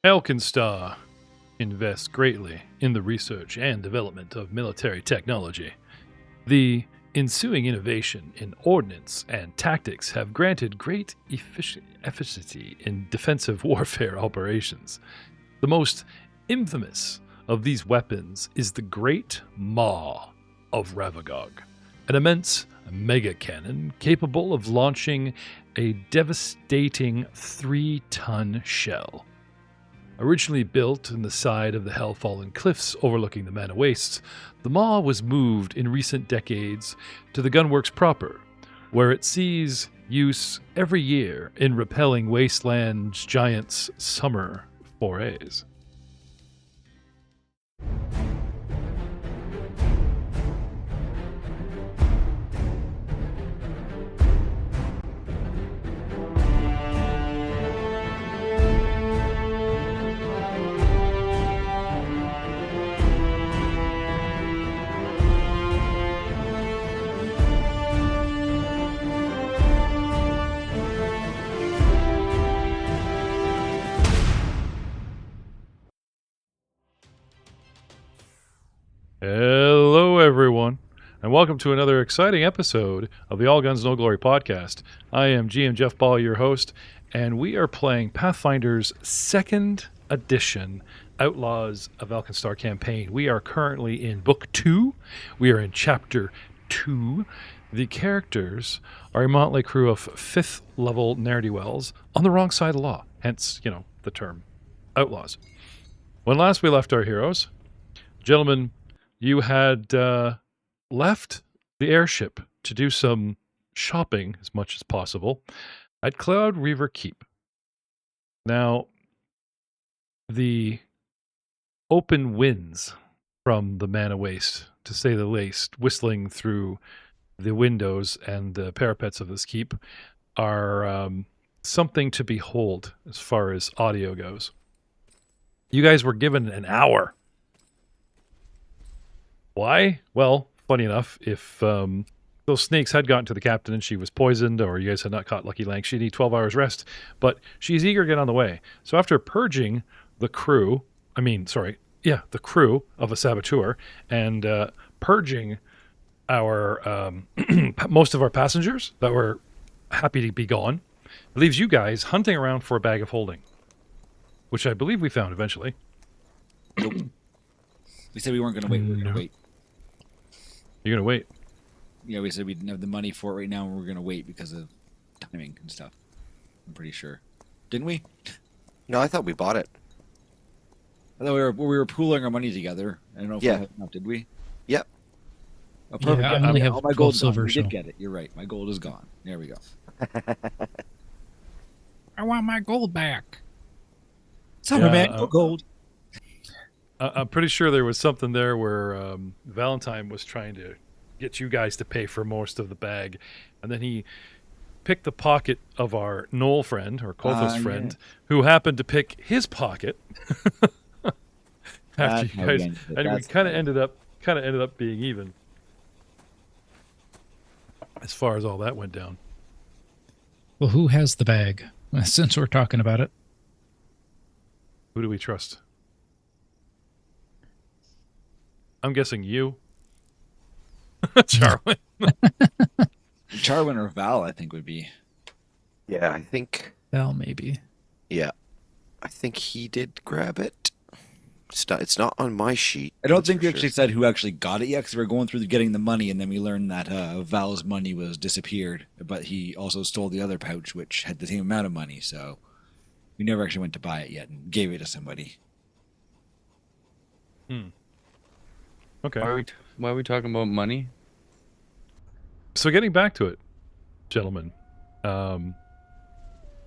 AlkenStar invests greatly in the research and development of military technology. The ensuing innovation in ordnance and tactics have granted great efficiency in defensive warfare operations. The most infamous of these weapons is the Great Maw of Ravagog, an immense mega cannon capable of launching a devastating 3-ton shell. Originally built in the side of the Hellfallen Cliffs overlooking the Mana Wastes, the Maw was moved in recent decades to the gunworks proper, where it sees use every year in repelling Wasteland's giants' summer forays. Hello, everyone, and welcome to another exciting episode of the All Guns No Glory podcast. I am GM Jeff Ball, your host, and we are playing Pathfinder's 2nd edition Outlaws of AlkenStar campaign. We are currently in Book 2. We are in Chapter 2. The characters are a motley crew of 5th level ne'er-do-wells on the wrong side of the law, hence, the term Outlaws. When last we left our heroes, gentlemen, you had left the airship to do some shopping as much as possible at Cloud Reaver Keep. Now, the open winds from the Mana Waste, to say the least, whistling through the windows and the parapets of this keep, are something to behold as far as audio goes. You guys were given an hour. Why? Well, funny enough, if those snakes had gotten to the captain and she was poisoned, or you guys had not caught Lucky Lank, she'd need 12 hours rest. But she's eager to get on the way. So after purging the crew of a saboteur and purging our most of our passengers that were happy to be gone, it leaves you guys hunting around for a bag of holding, which I believe we found eventually. Nope. We said we weren't going to wait. We were going to wait. You're going to wait? Yeah, we said we didn't have the money for it right now, and we're going to wait because of timing and stuff. I'm pretty sure. Didn't we? No, I thought we bought it. I thought we were pooling our money together. I don't know if we had enough, did we? Yep. Oh, perfect. Yeah, I only have all my 12 gold silver. We did get it. You're right. My gold is gone. There we go. I want my gold back. Summerman, no gold. I'm pretty sure there was something there where Valentine was trying to get you guys to pay for most of the bag, and then he picked the pocket of our Knoll friend, or Kotha's friend, who happened to pick his pocket. After you guys, and we kind of ended up being even as far as all that went down. Well, who has the bag? Since we're talking about it, who do we trust? I'm guessing you. Charwin. Charwin or Val, I think, would be. Yeah, I think. Well, maybe. Yeah. I think he did grab it. It's not on my sheet. I don't think we actually said who actually got it yet, because we were going through getting the money, and then we learned that Val's money was disappeared, but he also stole the other pouch, which had the same amount of money, so we never actually went to buy it yet and gave it to somebody. Okay. Why are we talking about money? So getting back to it, gentlemen,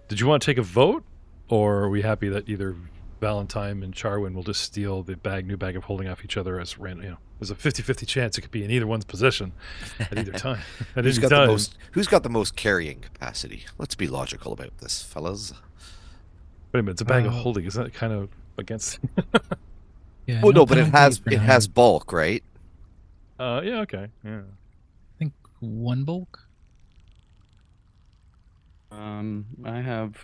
did you want to take a vote, or are we happy that either Valentine and Charwin will just steal the new bag of holding off each other as random? There's a 50-50 chance it could be in either one's possession at either time. Who's got the most carrying capacity? Let's be logical about this, fellas. Wait a minute, it's a bag of holding. Isn't that kind of against? Yeah. Well, no, but it has bulk, right? Yeah. Okay. Yeah. I think one bulk. I have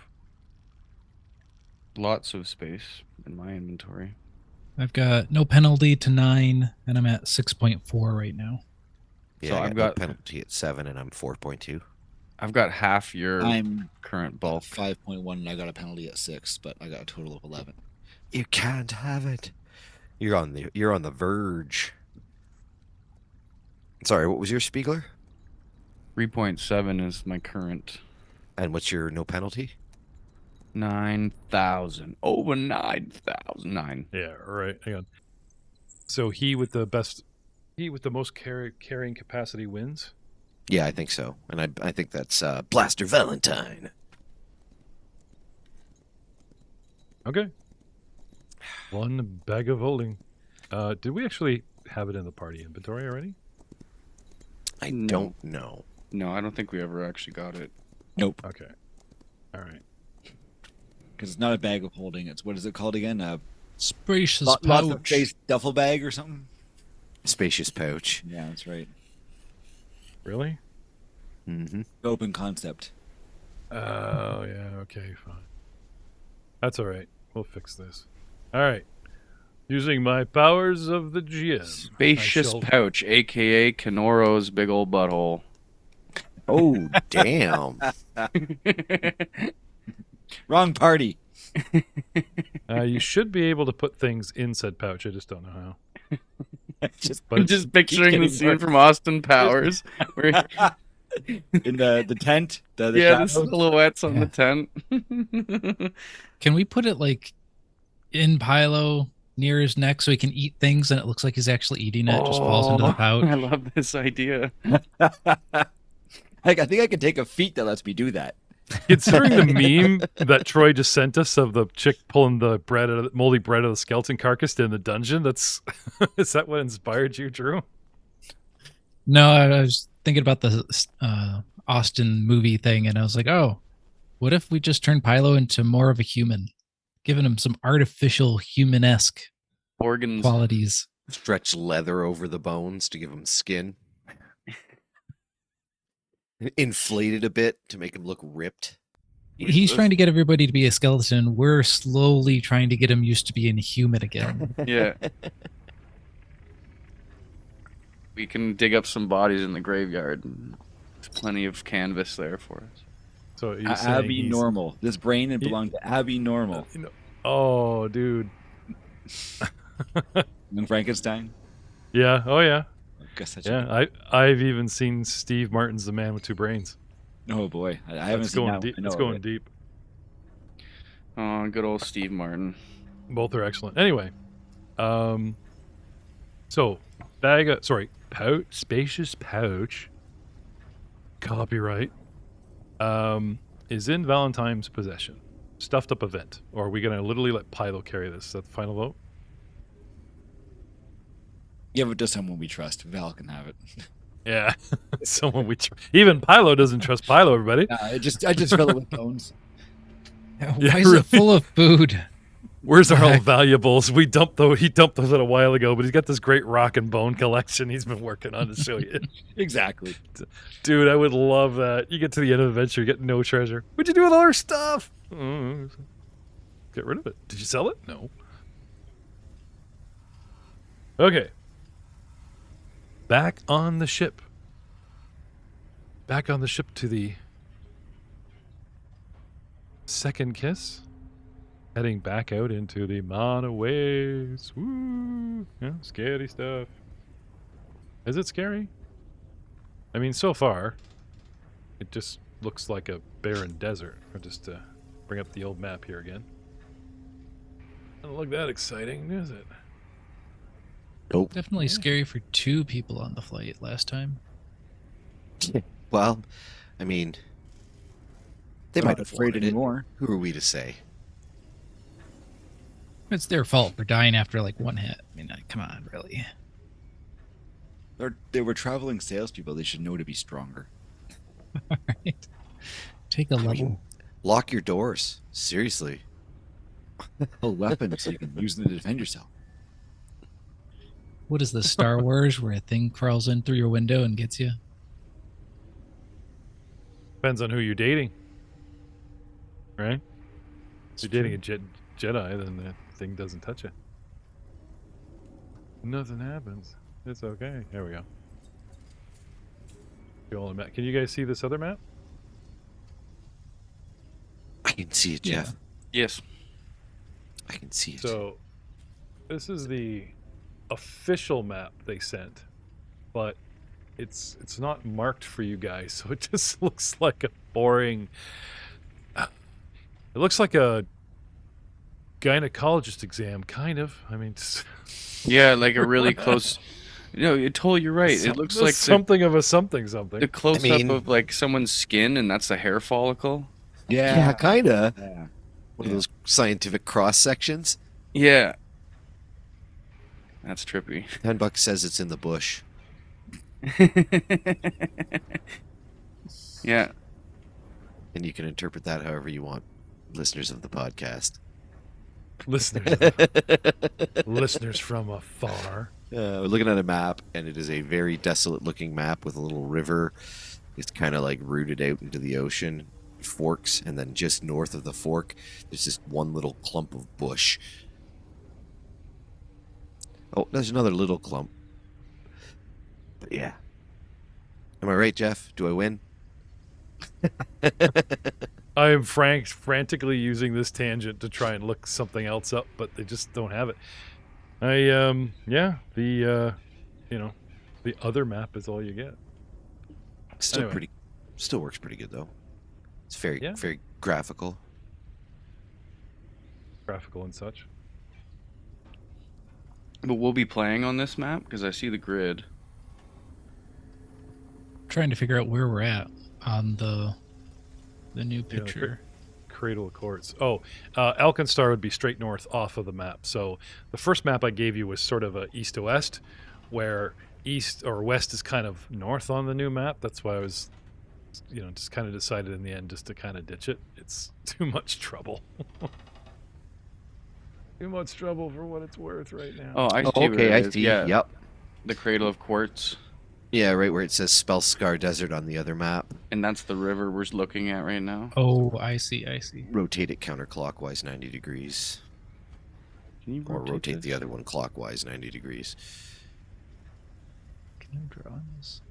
lots of space in my inventory. I've got no penalty to 9, and I'm at 6.4 right now. Yeah, So I I've got no got- penalty at 7, and I'm 4.2. I've got half your I'm current bulk. 5.1, and I got a penalty at 6, but I got a total of 11. You can't have it. You're on the verge. Sorry, what was your Spiegler? 3.7 is my current. And what's your no penalty? 9,000. Over 9,000. 9. Yeah, right. Hang on. So he with the most carrying capacity wins. Yeah, I think so. And I think that's Blaster Valentine. Okay. One bag of holding. Did we actually have it in the party inventory already? I No. don't know. No, I don't think we ever actually got it. Nope. Okay. All right. Because it's not a bag of holding. It's, what is it called again? A Spacious lots of pouch. space duffel bag or something? Spacious pouch. Yeah, that's right. Really? Mm-hmm. Open concept. Oh, yeah. Okay, fine. That's all right. We'll fix this. All right. Using my powers of the GM. Spacious shall- pouch, aka Kenoro's big old butthole. Oh, damn. Wrong party. You should be able to put things in said pouch. I just don't know how. Just But I'm it's- just picturing the getting scene worse. from Austin Powers. Where, in the tent. The yeah, the shadows. silhouettes on Yeah. the tent. Can we put it like in Pilo near his neck so he can eat things and it looks like he's actually eating it? Just falls into the pouch. I love this idea. I think I could take a feat that lets me do that. Considering the meme that Troy just sent us of the chick pulling the moldy bread out of the skeleton carcass in the dungeon, that's is that what inspired you, Drew? No, I was thinking about the Austin movie thing, and I was like, oh, what if we just turn Pilo into more of a human, giving him some artificial human-esque Organs. qualities? Stretch leather over the bones to give him skin. Inflate it a bit to make him look ripped. He's trying to get everybody to be a skeleton. We're slowly trying to get him used to being human again. Yeah. We can dig up some bodies in the graveyard. There's plenty of canvas there for us. So you're saying Abby he's- Normal. This brain it belonged to Abby Normal. Oh, dude. And Frankenstein. Yeah. Oh, yeah. I guess that's Yeah. I've even seen Steve Martin's The Man with Two Brains. Oh boy, I haven't It's seen going that. deep. I know It's of going it. deep. Oh, good old Steve Martin. Both are excellent. Anyway, so pouch, spacious pouch, copyright, is in Valentine's possession. Stuffed up event, or are we gonna literally let Pilo carry this? Is that the final vote? Give it to someone we trust. Val can have it. Yeah, someone even Pilo doesn't trust Pilo. Everybody, I just fill it with bones. Why Yeah, is really. it full of food? where's our old Heck. valuables? He dumped those a little while ago, but he's got this great rock and bone collection he's been working on to show you. Exactly. Dude, I would love that. You get to the end of the adventure, you get no treasure. What'd you do with all our stuff? Get rid of it. Did you sell it? No. Okay. Back on the ship. Back on the ship to the second kiss. Heading back out into the monoways. Woo! Yeah, scary stuff. Is it scary? I mean, so far, it just looks like a barren desert. I'll just bring up the old map here again. Doesn't look that exciting, is it? Nope. Definitely scary for 2 people on the flight last time. Well, I mean, they I'm might not have afraid wanted it. anymore. Who are we to say? It's their fault for dying after like 1 hit. I mean, come on, really. They were traveling salespeople. They should know to be stronger. Right. Take a level. mean, lock your doors. Seriously. A weapon so you can use them to defend yourself. What is this, Star Wars, where a thing crawls in through your window and gets you? Depends on who you're dating. Right? If you're dating a Jedi, then the thing doesn't touch it. Nothing happens. It's okay. There we go. Can you guys see this other map? I can see it, Yeah. Jeff. Yes. I can see it. So, this is the official map they sent, but it's not marked for you guys, so it just looks like a boring. It looks like a gynecologist exam, kind of. I mean, Yeah, like a really close. No, you're totally. You're right. It looks like something of a something. the close up of like someone's skin, and that's the hair follicle. Yeah, kind of. Yeah. One of those scientific cross sections. Yeah. That's trippy. $10 says it's in the bush. Yeah. And you can interpret that however you want, listeners of the podcast. Listeners from afar. We're looking at a map, and it is a very desolate-looking map with a little river. It's kind of like rooted out into the ocean, forks, and then just north of the fork, there's just one little clump of bush. Oh, there's another little clump. But yeah. Am I right, Jeff? Do I win? I am frantically using this tangent to try and look something else up, but they just don't have it. The other map is all you get. Still Anyway. still works pretty good though. It's very Yeah. very graphical. Graphical and such. But we'll be playing on this map because I see the grid. Trying to figure out where we're at on the new Yeah, picture. Cradle of Courts. AlkenStar would be straight north off of the map. So the first map I gave you was sort of a east to west, where east or west is kind of north on the new map. That's why I was, just kind of decided in the end just to kind of ditch it. It's too much trouble. Too much trouble for what it's worth right now. Oh, I see. Oh, where okay, it I is. see. Yeah, Yep. the Cradle of Quartz, Yeah, right where it says Spellscar Desert on the other map. and that's the river we're looking at right now. Oh, I see. Rotate it counterclockwise 90 degrees. Can you Or rotate this? the other one clockwise 90 degrees. Can I draw this?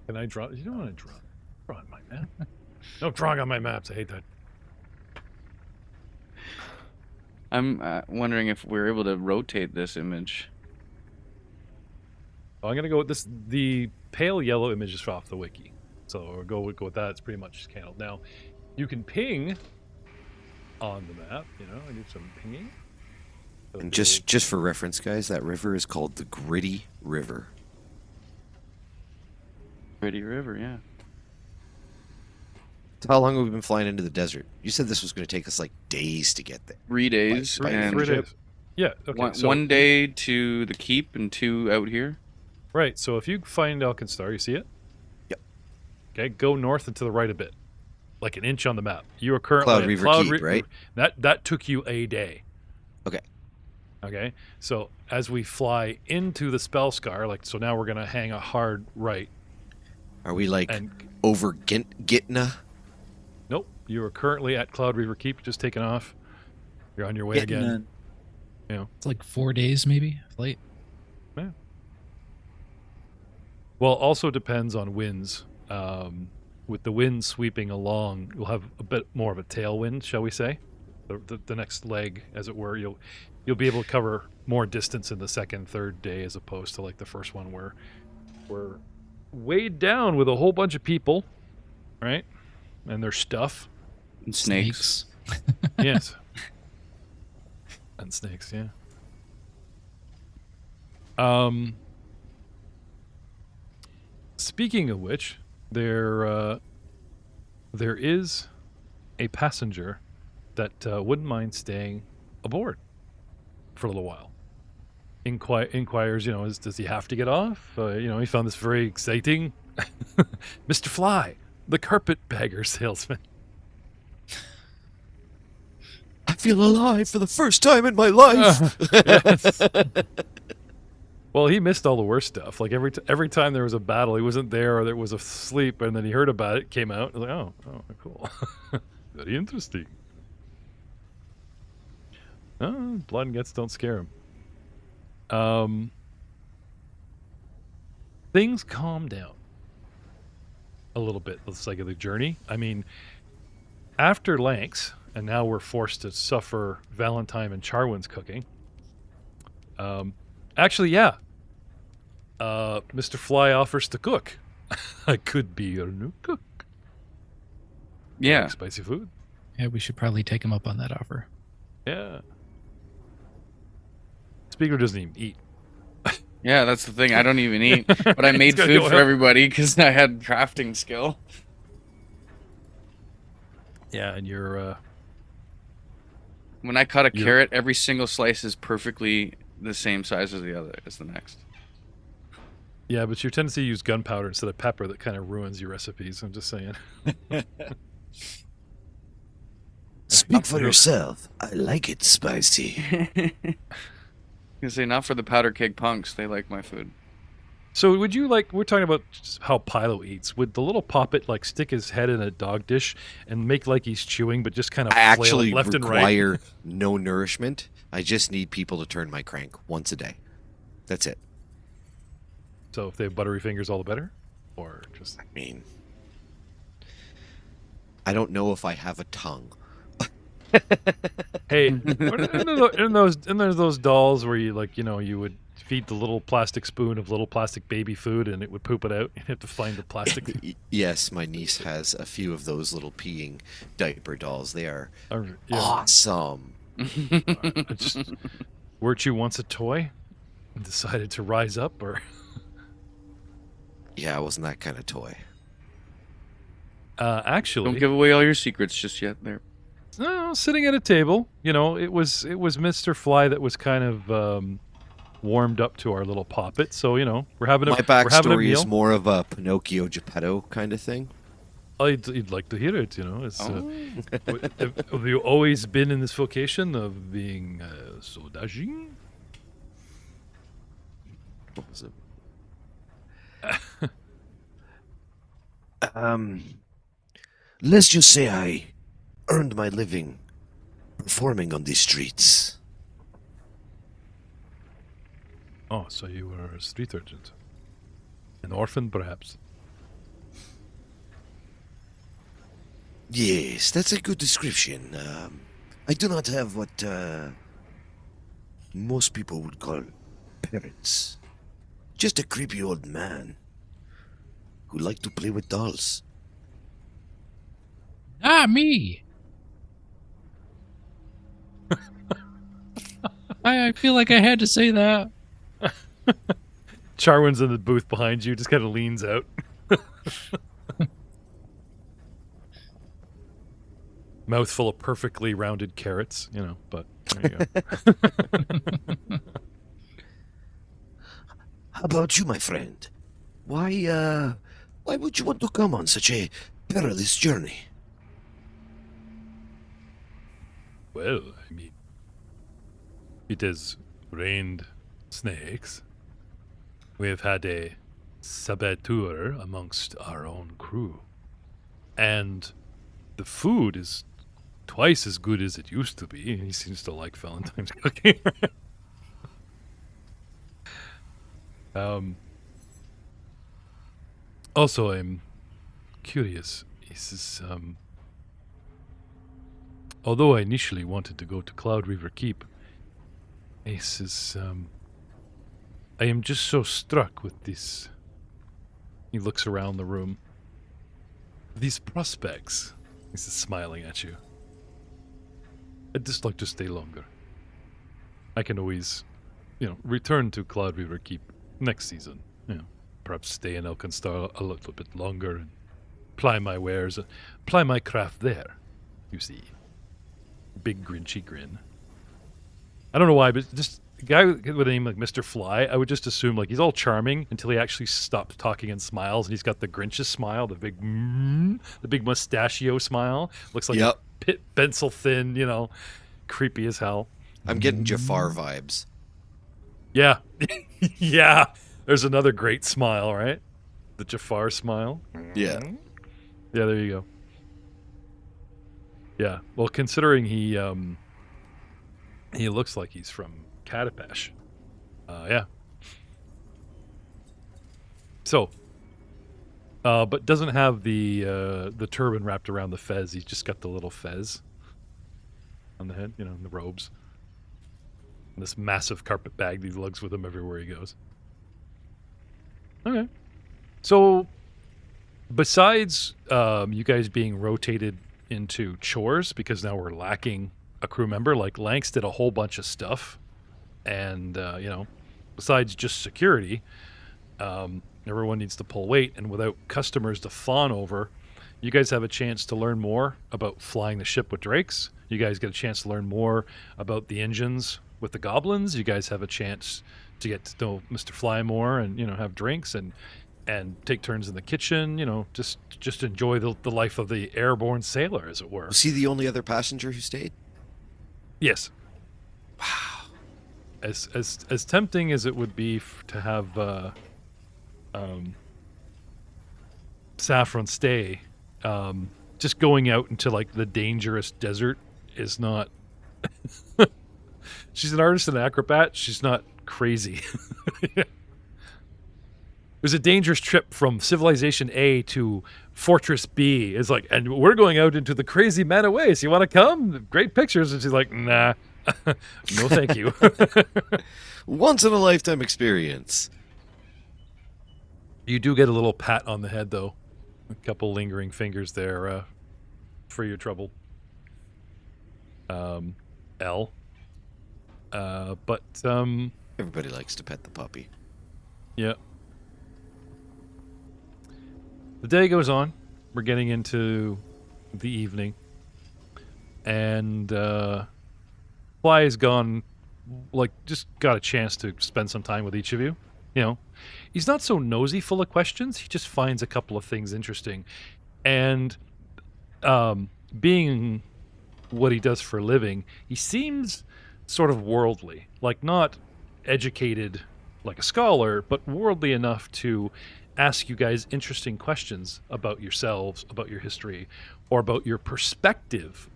Can I draw? You don't want to draw on my map. No drawing on my maps. I hate that. I'm wondering if we're able to rotate this image. I'm gonna go with this. The pale yellow image is off the wiki, so we'll go with that. It's pretty much scanned. Now, you can ping on the map. I do some pinging. So And just for reference, guys, that river is called the Gritty River. Pretty river, yeah. So how long have we been flying into the desert? You said this was going to take us like days to get there. 3 days By and 3 days. Yeah. Okay. one day to the keep and 2 out here. Right. So if you find AlkenStar, you see it. Yep. Okay. Go north and to the right a bit, like an inch on the map. You are currently Cloud at Reaver Cloud Keep, right? That took you a day. Okay. Okay. So as we fly into the Spellscar, so now we're gonna hang a hard right. Are we like And over Gitna? nope, you are currently at Cloud Reaver Keep, just taking off. You're on your way again. It's like 4 days, maybe flight. Well, also depends on winds. With the wind sweeping along, you'll have a bit more of a tailwind, shall we say? The next leg, as it were, you'll be able to cover more distance in the second, third day, as opposed to like the first one where we're weighed down with a whole bunch of people, right? And their stuff. And snakes. Yes. And snakes, yeah. Speaking of which, there is a passenger that wouldn't mind staying aboard for a little while. Inquires, does he have to get off? He found this very exciting. Mr. Fly, the carpetbagger salesman. I feel alive for the first time in my life. Yes. Well, he missed all the worst stuff. Like every time there was a battle, he wasn't there, or there was asleep, and then he heard about it, came out, and was like, oh, cool, very interesting. Oh, blood and guts don't scare him. Things calm down a little bit. Let's like the journey. I mean, after Lanks, and now we're forced to suffer Valentine and Charwin's cooking. Actually, yeah. Mr. Fly offers to cook. I could be your new cook. Yeah. Like spicy food. Yeah, we should probably take him up on that offer. Yeah. Speaker doesn't even eat. Yeah, that's the thing. I don't even eat, but I made gotta food go for help. everybody because I had crafting skill. Yeah, and you're When I cut a You're- carrot, every single slice is perfectly the same size as the next. yeah, but your tendency to use gunpowder instead of pepper that kind of ruins your recipes. I'm just saying. Speak for yourself. I like it spicy. You say not for the powder keg punks. They like my food. So would you like? We're talking about just how Pilo eats. Would the little poppet like stick his head in a dog dish and make like he's chewing, but just kind of I flail actually it left and right? require no nourishment. I just need people to turn my crank once a day. That's it. So if they have buttery fingers, all the better, or just I mean, I don't know if I have a tongue. hey, in those dolls where you like you would feed the little plastic spoon of little plastic baby food and it would poop it out. You have to find the plastic. Yes, my niece has a few of those little peeing diaper dolls. They are Yeah. awesome. Just, weren't you once a toy and decided to rise up, or? Yeah, I wasn't that kind of toy. Actually, Don't give away all your secrets just yet. There. no, sitting at a table, it was Mr. Fly that was kind of warmed up to our little poppet. So we're having a My we're having a backstory meal. is more of a Pinocchio Geppetto kind of thing. You'd like to hear it. It's, Oh. have you always been in this vocation of being so dashing? What was it? Let's just say I earned my living performing on these streets. Oh, so you were a street urchin, an orphan, perhaps? Yes, that's a good description. I do not have what most people would call parents. Just a creepy old man who liked to play with dolls. Not me. I feel like I had to say that. Charwin's in the booth behind you, just kind of leans out. Mouthful of perfectly rounded carrots, but there you go. How about you, my friend? Why would you want to come on such a perilous journey? Well, I mean, it has rained snakes. We have had a saboteur amongst our own crew. And the food is twice as good as it used to be. He seems to like Valentine's cooking. Also, I'm curious. Is this, although I initially wanted to go to Cloud River Keep, Ace is, I am just so struck with this. He looks around the room. These prospects. He's just smiling at you. I'd just like to stay longer. I can always, return to Cloud River Keep next season. Perhaps stay in AlkenStar a little bit longer and ply my wares, ply my craft there. You see. Big grinchy grin. I don't know why, but just a guy with a name like Mr. Fly, I would just assume like he's all charming until he actually stops talking and smiles, and he's got the Grinch's smile, the big mustachio smile. Looks like Yep. a pit pencil thin, creepy as hell. I'm getting Jafar vibes. Yeah. Yeah. There's another great smile, right? The Jafar smile. Yeah. Yeah, there you go. Yeah. Well, considering he He looks like he's from Katapesh. Yeah. So, but doesn't have the turban wrapped around the fez. He's just got the little fez on the head, you know, and the robes. And this massive carpet bag that he lugs with him everywhere he goes. Okay. So, besides you guys being rotated into chores, because now we're lacking a crew member, like Lanks did a whole bunch of stuff. And, you know, besides just security, everyone needs to pull weight. And without customers to fawn over, you guys have a chance to learn more about flying the ship with drakes. You guys get a chance to learn more about the engines with the goblins. You guys have a chance to get to know Mr. Flymore and, you know, have drinks and take turns in the kitchen, you know, just enjoy the life of the airborne sailor, as it were. Was he the only other passenger who stayed? Yes. Wow. As tempting as it would be to have Saffron stay, just going out into like the dangerous desert is not. She's an artist and an acrobat. She's not crazy. It was a dangerous trip from Civilization A to Fortress B. It's like, and we're going out into the crazy meta ways. You want to come? Great pictures. And she's like, nah, no, thank you. Once in a lifetime experience. You do get a little pat on the head, though. A couple lingering fingers there for your trouble. L. But Everybody likes to pet the puppy. yeah. The day goes on. We're getting into the evening. And Fly is gone, like, just got a chance to spend some time with each of you. You know, he's not so nosy full of questions. He just finds a couple of things interesting. And being what he does for a living, he seems sort of worldly, like not educated like a scholar, but worldly enough to ask you guys interesting questions about yourselves, about your history, or about your perspective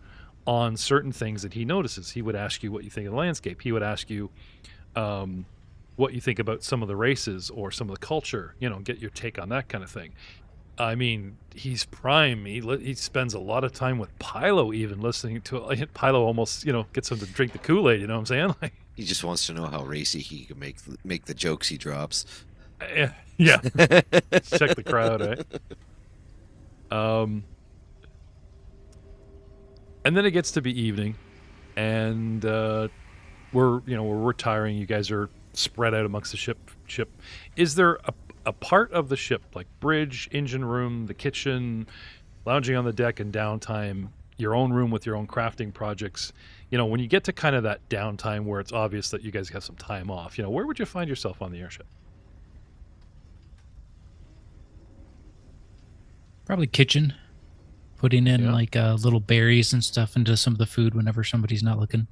on certain things that he notices. He would ask you what you think of the landscape. He would ask you what you think about some of the races or some of the culture, you know, get your take on that kind of thing. I mean, he's prime. He spends a lot of time with Pylo, even listening to it. Pylo almost, you know, gets him to drink the Kool-Aid, you know what I'm saying? Like, He just wants to know how racy he can make the jokes he drops. yeah. Check the crowd, right? And then it gets to be evening, and we're retiring. You guys are spread out amongst the ship. Is there a part of the ship, like bridge, engine room, the kitchen, lounging on the deck, and downtime, your own room with your own crafting projects? You know, when you get to kind of that downtime where it's obvious that you guys have some time off, you know, where would you find yourself on the airship? Probably kitchen. Putting in Yeah. like little berries and stuff into some of the food whenever somebody's not looking.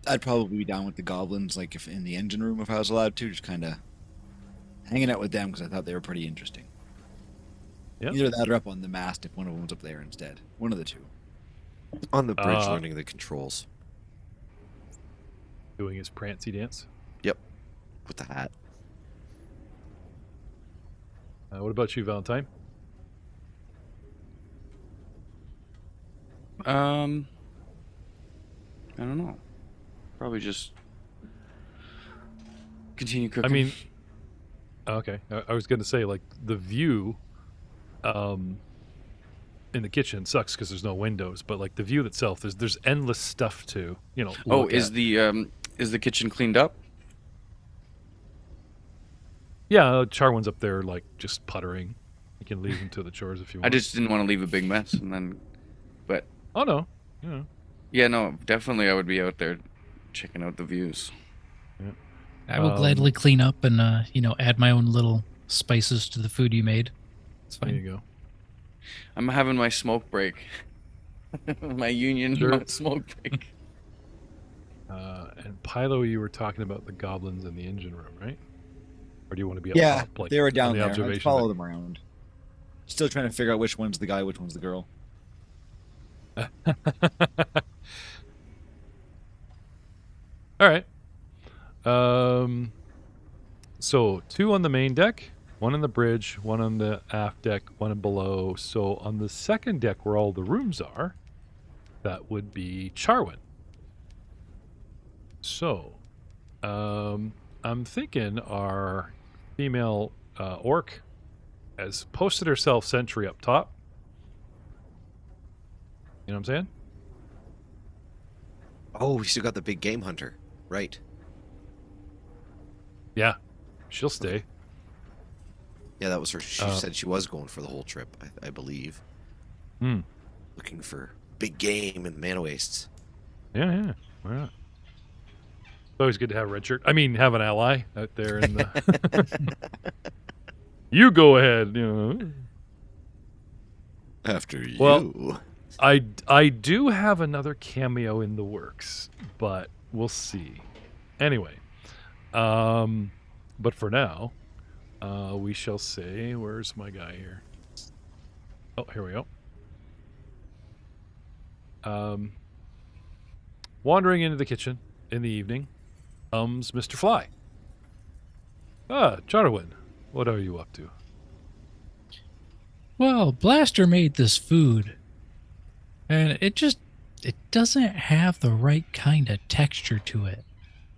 I'd probably be down with the goblins, like if in the engine room, if I was allowed to, just kind of hanging out with them because I thought they were pretty interesting. Yeah. Either that or up on the mast if one of them was up there instead. One of the two. On the bridge, learning the controls. Doing his prancy dance. Yep. With the hat. What about you, Valentine? I don't know. Probably just continue cooking. I mean, okay. I was going to say, like, the view in the kitchen sucks because there's no windows, but like the view itself, there's endless stuff to, you know. oh, look is at. the kitchen cleaned up? Yeah, Charwin's up there, like, just puttering. You can leave him to the chores if you want. I just didn't want to leave a big mess, and then, but Oh no, you know. yeah, no, definitely I would be out there checking out the views. I will gladly clean up and add my own little spices to the food you made. It's There fine. you go. I'm having my smoke break. My union Sure. smoke break. And Pylo, you were talking about the goblins in the engine room, right? Or do you want to be up Yeah, top, like, they were on down the there. I'd observation follow deck? them around. Still trying to figure out which one's the guy, which one's the girl. All right. So 2 on the main deck, 1 on the bridge, 1 on the aft deck, 1 below. So on the second deck where all the rooms are, that would be Charwin. So, I'm thinking our female orc has posted herself sentry up top. You know what I'm saying? Oh, we still got the big game hunter. Right. Yeah, she'll stay. Yeah, that was her. She said she was going for the whole trip, I believe. Hmm. Looking for big game in the mana wastes. Yeah. Why not? It's always good to have a red shirt. I mean, have an ally out there in the. You go ahead. You know. After you. Well, I do have another cameo in the works, but we'll see. Anyway, but for now, we shall say, where's my guy here? Oh, here we go. Wandering into the kitchen in the evening comes Mr. Fly. Ah, Charwin, what are you up to? Well, Blaster made this food, and it doesn't have the right kind of texture to it.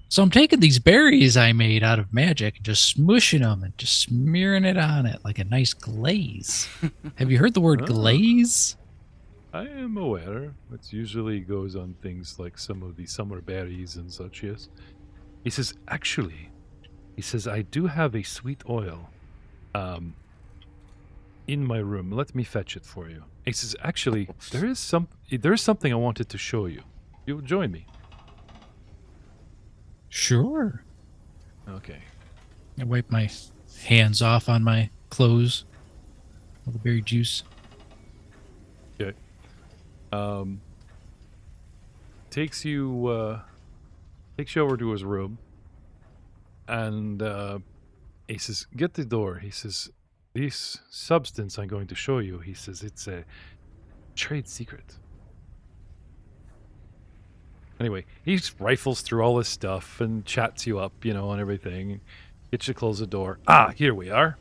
So I'm taking these berries I made out of magic and just smushing them and just smearing it on it like a nice glaze. Have you heard the word Oh. glaze? I am aware. It usually goes on things like some of the summer berries and such, yes. He says, actually, I do have a sweet oil in my room. Let me fetch it for you. He says, actually, there is something I wanted to show you. You'll join me. Sure. Okay. I wipe my hands off on my clothes. All the berry juice. Okay. Takes you over to his room, and he says, "Get the door." He says, "This substance I'm going to show you," he says, "it's a trade secret." Anyway, he just rifles through all his stuff and chats you up, and everything. Gets you to close the door. Ah, here we are.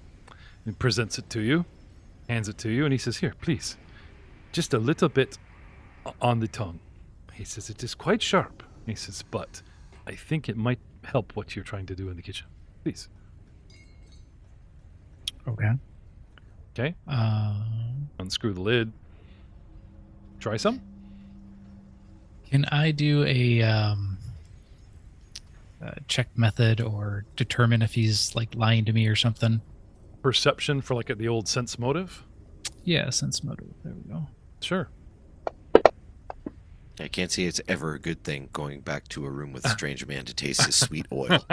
And presents it to you, hands it to you, and he says, "Here, please, just a little bit on the tongue." He says, "It is quite sharp." He says, "But I think it might help what you're trying to do in the kitchen. Please." Okay. Okay. Unscrew the lid. Try some. Can I do a check method or determine if he's like lying to me or something? Perception for like the old sense motive. Yeah, sense motive. There we go. Sure. I can't see it's ever a good thing going back to a room with a strange man to taste his sweet oil.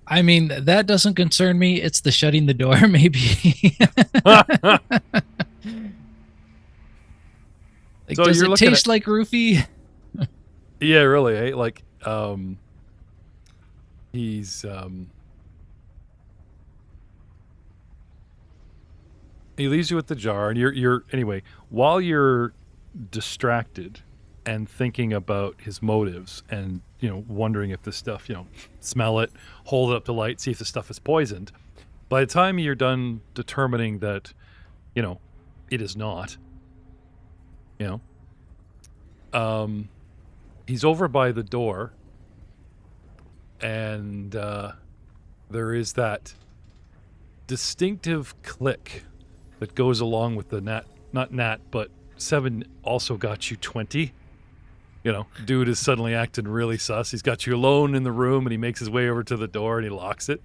I mean, that doesn't concern me. It's the shutting the door, maybe. Like, So does you're it looking taste like roofie? Yeah, really. Eh? Like, he's he leaves you with the jar, and you're anyway. While you're distracted and thinking about his motives, and wondering if this stuff, smell it, hold it up to light, see if the stuff is poisoned. By the time you're done determining that, it is not, he's over by the door, and there is that distinctive click that goes along with the not 7 also got you 20. Dude is suddenly acting really sus. He's got you alone in the room, and he makes his way over to the door and he locks it.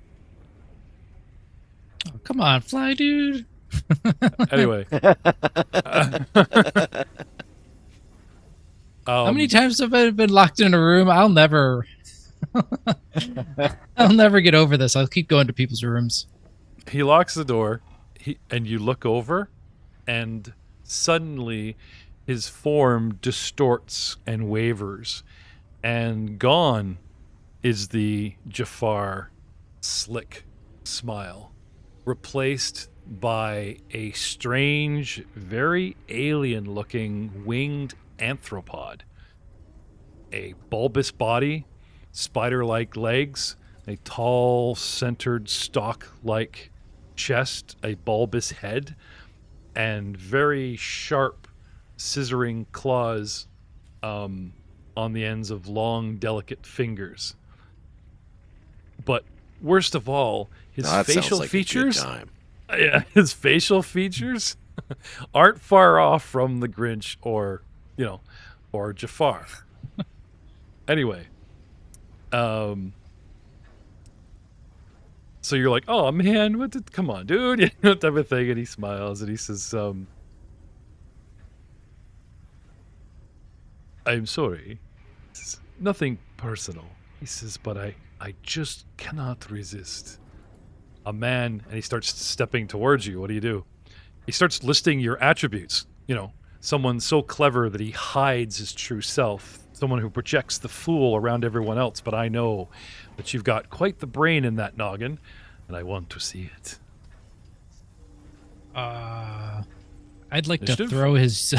Oh, come on, fly dude. Anyway. How many times have I been locked in a room? I'll never get over this. I'll keep going to people's rooms. He locks the door, and you look over, and suddenly his form distorts and wavers, and gone is the Jafar slick smile, replaced by a strange, very alien-looking winged anthropod. A bulbous body, spider-like legs, a tall, centered, stalk-like chest, a bulbous head, and very sharp, scissoring claws on the ends of long, delicate fingers. But worst of all, his Now that sounds facial like features, a good time. yeah, his facial features aren't far off from the Grinch or Jafar. Anyway, so you're like, oh man, come on, dude, you know, type of thing, and he smiles and he says, I'm sorry, it's nothing personal. He says, but I just cannot resist. A man, and he starts stepping towards you. What do? He starts listing your attributes. You know, someone so clever that he hides his true self. Someone who projects the fool around everyone else. But I know that you've got quite the brain in that noggin, and I want to see it. I'd like Initiative? to throw his,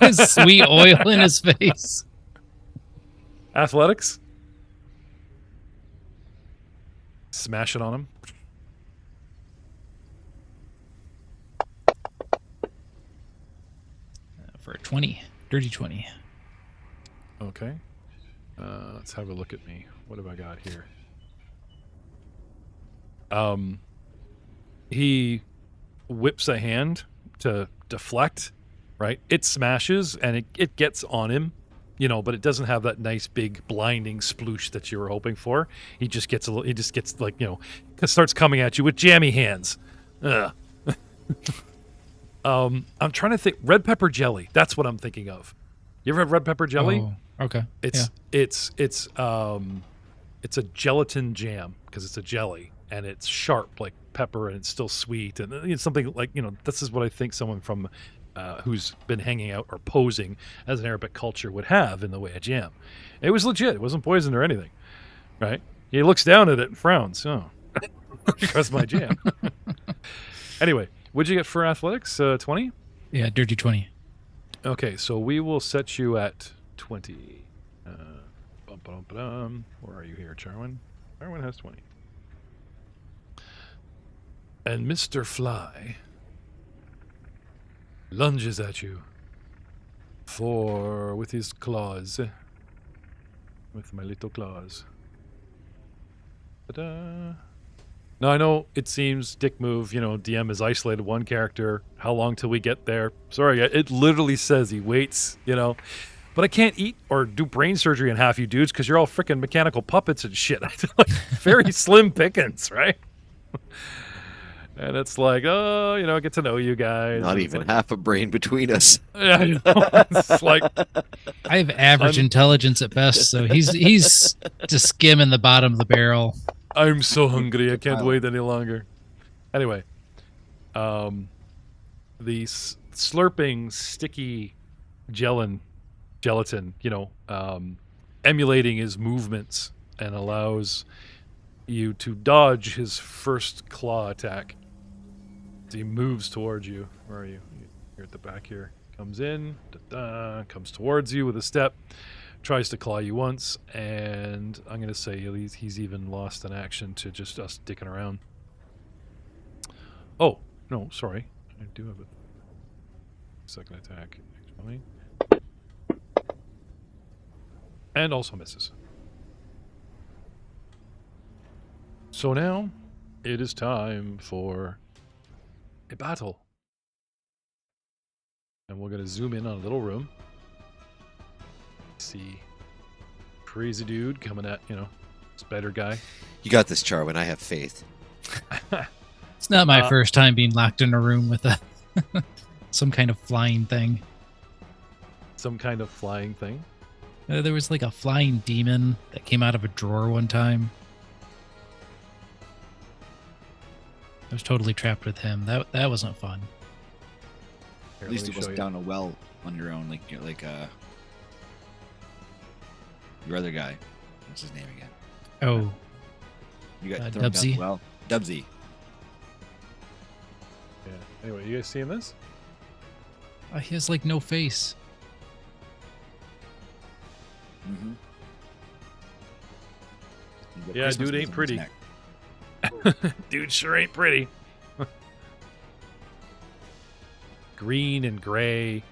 his sweet oil in his face. Athletics? Smash it on him. For a 20. Dirty 20. Okay. Let's have a look at me. What have I got here? He whips a hand to deflect, right? It smashes and it gets on him, you know, but it doesn't have that nice big blinding sploosh that you were hoping for. He just gets like, you know, starts coming at you with jammy hands. Ugh. I'm trying to think. Red pepper jelly. That's what I'm thinking of. You ever had red pepper jelly? Oh, okay. It's a gelatin jam because it's a jelly and it's sharp like pepper and it's still sweet and it's something like, you know, this is what I think someone from who's been hanging out or posing as an Arabic culture would have in the way of jam. It was legit. It wasn't poisoned or anything, right? He looks down at it and frowns. Oh, because my jam. Anyway, what'd you get for athletics? 20? Yeah, dirty 20. Okay, so we will set you at 20. Where are you here, Charwin? Charwin has 20. And Mr. Fly lunges at you with his claws. With my little claws. Ta-da. Now, I know it seems dick move, you know, DM has isolated one character. How long till we get there? Sorry, it literally says he waits, you know. But I can't eat or do brain surgery on half you dudes because you're all freaking mechanical puppets and shit. Like, very slim pickings, right? And it's like, oh, you know, get to know you guys. Not And even like, half a brain between us. yeah, I know. It's like, I have average intelligence at best, so he's just skimming the bottom of the barrel. I'm so hungry. I can't wait any longer. Anyway, the slurping, sticky gelatin, you know, emulating his movements and allows you to dodge his first claw attack. So he moves towards you. Where are you? You're at the back here. Comes in, comes towards you with a step. Tries to claw you once, and I'm going to say he's even lost an action to just us dicking around. Oh, no, sorry. I do have a second attack, actually. And also misses. So now, it is time for a battle. And we're going to zoom in on a little room. See crazy dude coming at, you know, spider guy. You got this, Charwin. I have faith. It's not my first time being locked in a room with a some kind of flying thing. Some kind of flying thing. There was like a flying demon that came out of a drawer one time. I was totally trapped with him. That wasn't fun. Here, At least let me it show wasn't you. down a well on your own, like your other guy. What's his name again? Oh, You got thrown down Dubsy? the well. Dubsy. Yeah. Anyway, you guys seeing this? he has like no face. Mm-hmm. Yeah, dude ain't pretty. Dude sure ain't pretty. Green and gray,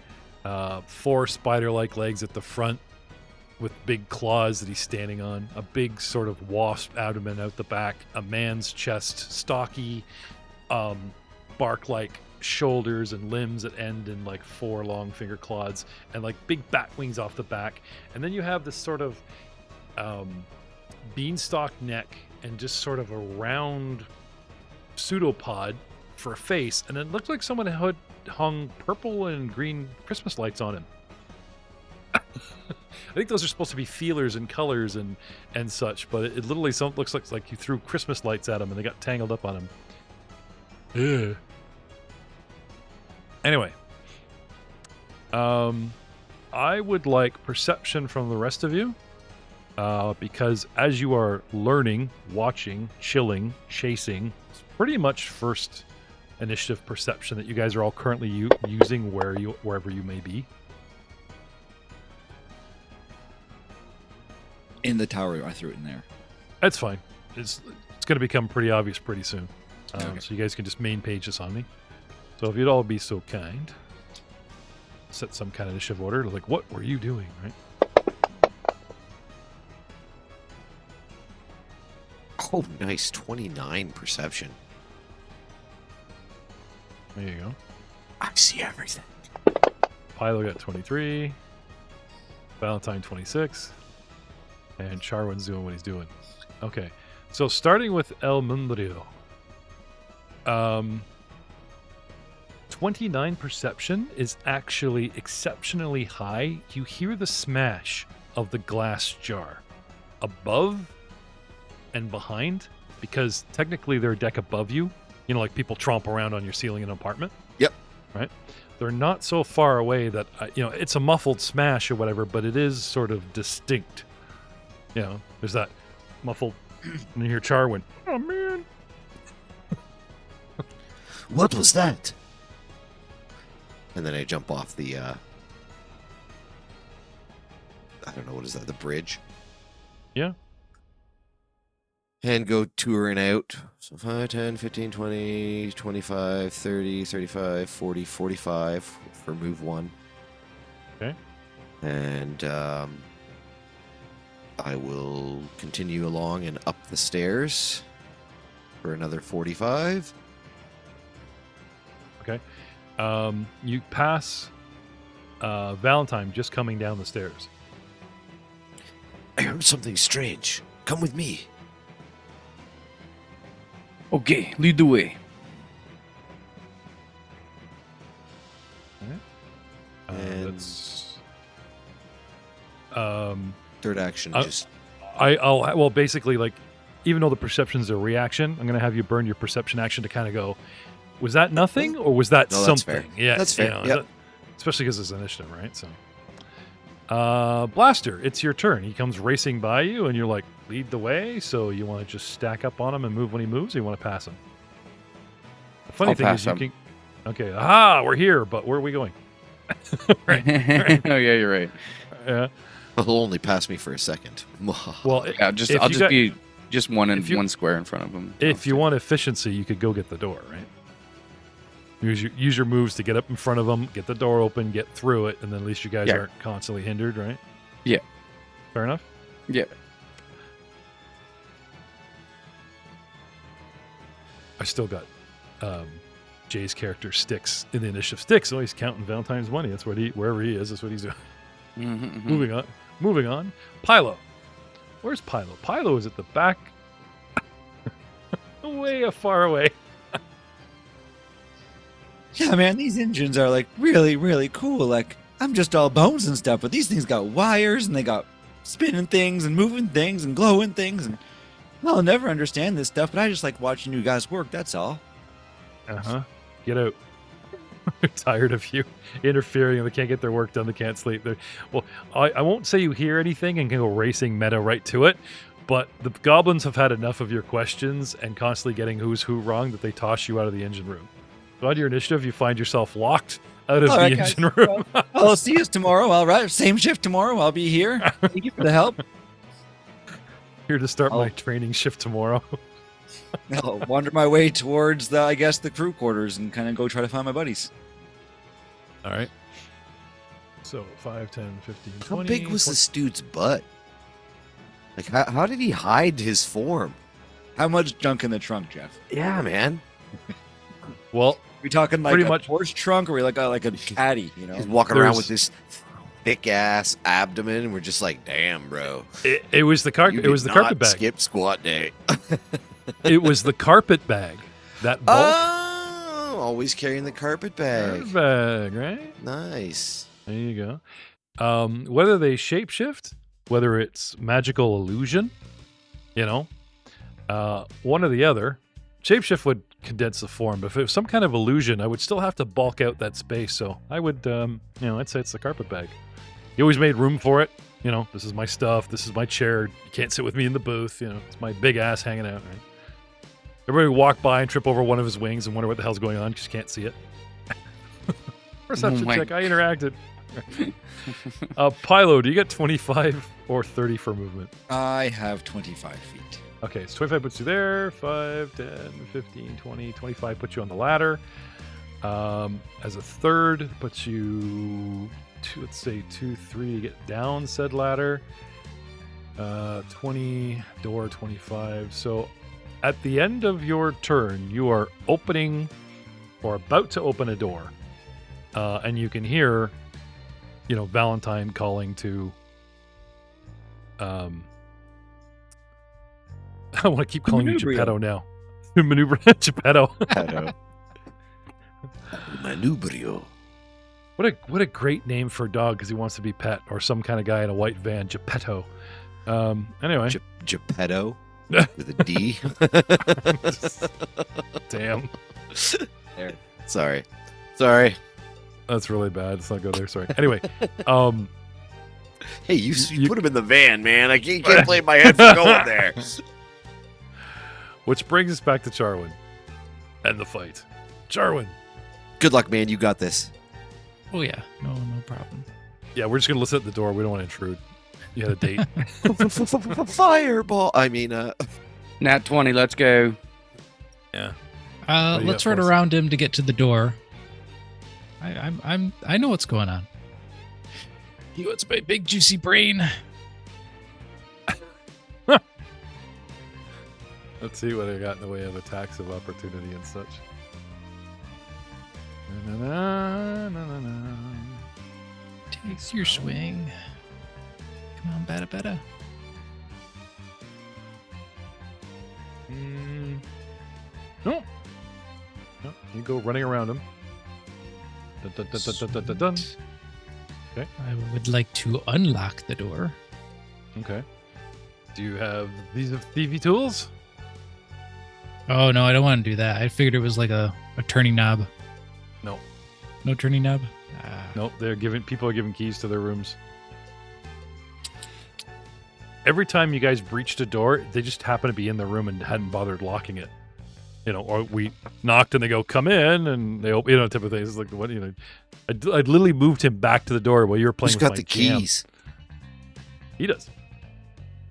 4 spider-like legs at the front with big claws that he's standing on, a big sort of wasp abdomen out the back, a man's chest, stocky, bark-like shoulders and limbs that end in like 4 long finger claws, and like big bat wings off the back. And then you have this sort of beanstalk neck and just sort of a round pseudopod for a face, and it looked like someone had hung purple and green Christmas lights on him. I think those are supposed to be feelers and colors and such, but it literally looks like you threw Christmas lights at him and they got tangled up on him. Ugh. Anyway, I would like perception from the rest of you, because as you are learning, watching, chilling, chasing, it's pretty much first initiative perception that you guys are all currently using wherever you may be. In the tower, I threw it in there. That's fine. It's going to become pretty obvious pretty soon. Okay. So you guys can just main page this on me. So if you'd all be so kind, set some kind of initiative order. Like, what were you doing, right? Oh, nice. 29 perception. There you go. I see everything. Pilo got 23. Valentine 26. And Charwin's doing what he's doing. Okay. So starting with El Mundrio. 29 perception is actually exceptionally high. You hear the smash of the glass jar above and behind, because technically they're a deck above you. You know, like people tromp around on your ceiling in an apartment. Yep. Right? They're not so far away that, it's a muffled smash or whatever, but it is sort of distinct. You know, there's that muffled, and you hear Charwin. Oh, man. What was that? And then I jump off the, I don't know, what is that, the bridge? Yeah. And go touring out. So 5, 10, 15, 20, 25, 30, 35, 40, 45 for move 1. Okay. And I will continue along and up the stairs for another 45. Okay. You pass Valentine just coming down the stairs. I heard something strange. Come with me. Okay, lead the way. And- That's Third action, Uh, just well, basically, like, even though the perception's a reaction, I'm gonna have you burn your perception action to kind of go, was that nothing or was that No, that's something? fair. Yeah, That's fair, yep. Especially because it's initiative, right? So, Blaster, it's your turn. He comes racing by you, and you're like, lead the way. So you want to just stack up on him and move when he moves, or you want to pass him? The funny I'll thing pass is, you him. can. Okay, aha, we're here, but where are we going? right. Oh yeah, you're right. Yeah. he'll only pass me for a second. Well, Yeah, if I'll you just got- be just one if you- one square in front of him. if you want efficiency, you could go get the door, right? Use your moves to get up in front of them, get the door open, get through it, and then at least you guys Yeah. aren't constantly hindered, right? Yeah. Fair enough? Yeah. I still got Jay's character Sticks in the initiative. Sticks, oh, he's counting Valentine's money. That's what wherever he is, that's what he's doing. Mm-hmm, Moving on. Pilo. Where's Pilo? Pilo is at the back. Way far away. Yeah, man, these engines are like really, really cool. Like, I'm just all bones and stuff, but these things got wires and they got spinning things and moving things and glowing things. And I'll never understand this stuff, but I just like watching you guys work. That's all. Uh-huh. Get out. They're tired of you interfering. They can't get their work done. They can't sleep. Well, I won't say you hear anything and can go racing meta right to it, but the goblins have had enough of your questions and constantly getting who's who wrong that they toss you out of the engine room. So on your initiative, you find yourself locked out of All the right, guys. engine room. I'll see you tomorrow. All right, same shift tomorrow. I'll be here. Thank you for the help. Here to start my Oh. training shift tomorrow. I'll wander my way towards the crew quarters and kind of go try to find my buddies. All right. So 5, 10, 15, How 20. big was this dude's butt? Like, how did he hide his form? How much junk in the trunk, Jeff? Yeah, man. Well, We talking like Pretty a much- horse trunk, or we like a caddy? You know, He's walking around There's- with this thick ass abdomen, and we're just like, damn, bro. it was the carpet. You It was did the carpet not bag. skip squat day. It was the carpet bag. That bulk Oh, always carrying the carpet bag. carpet bag, right? Nice. There you go. Whether they shapeshift, whether it's magical illusion, one or the other. Shapeshift would condense the form, but if it was some kind of illusion, I would still have to bulk out that space. So I would, I'd say it's the carpet bag. You always made room for it. This is my stuff. This is my chair. You can't sit with me in the booth. It's my big ass hanging out. Right? Everybody would walk by and trip over one of his wings and wonder what the hell's going on because you can't see it. Perception my- check. I interacted. Pilo, do you get 25 or 30 for movement? I have 25 feet. Okay, so 25 puts you there. 5, 10, 15, 20, 25 puts you on the ladder. As a third, puts you, 2, 3 to get down said ladder. 20, door 25. So at the end of your turn, you are opening or about to open a door. And you can hear, Valentine calling to... I want to keep calling you Manubrio. Geppetto now. Maneuver Geppetto. Pedo. Manubrio. What a great name for a dog because he wants to be pet or some kind of guy in a white van. Geppetto. Anyway, Geppetto with a D. damn, Sorry. that's really bad. Let's not go there. Sorry. Anyway, Hey, you You- put him in the van, man. I can't play my head for going there. which brings us back to Charwin and the fight. Charwin. Good luck, man. You got this. Oh yeah, no problem. Yeah, we're just gonna listen at the door. We don't want to intrude. You had a date. Fireball. I mean, Nat 20, let's go. Yeah. What do you Let's got run for us? around him to get to the door. I know what's going on. He wants my big juicy brain. Let's see what I got in the way of attacks of opportunity and such. Na-na-na. Takes your swing. Come on, better. No. No, you go running around him. Dun, dun, dun, dun, dun, dun, dun. I would like to unlock the door. Okay. Do you have these thievy tools? Oh no, I don't want to do that. I figured it was like a turning knob. No. No turning knob? Ah. Nope. People are giving keys to their rooms. Every time you guys breached a door, they just happen to be in the room and hadn't bothered locking it. Or we knocked and they go, come in, and they open, type of thing. It's like, what, I literally moved him back to the door while you were playing who's with got my the jam. keys? He does.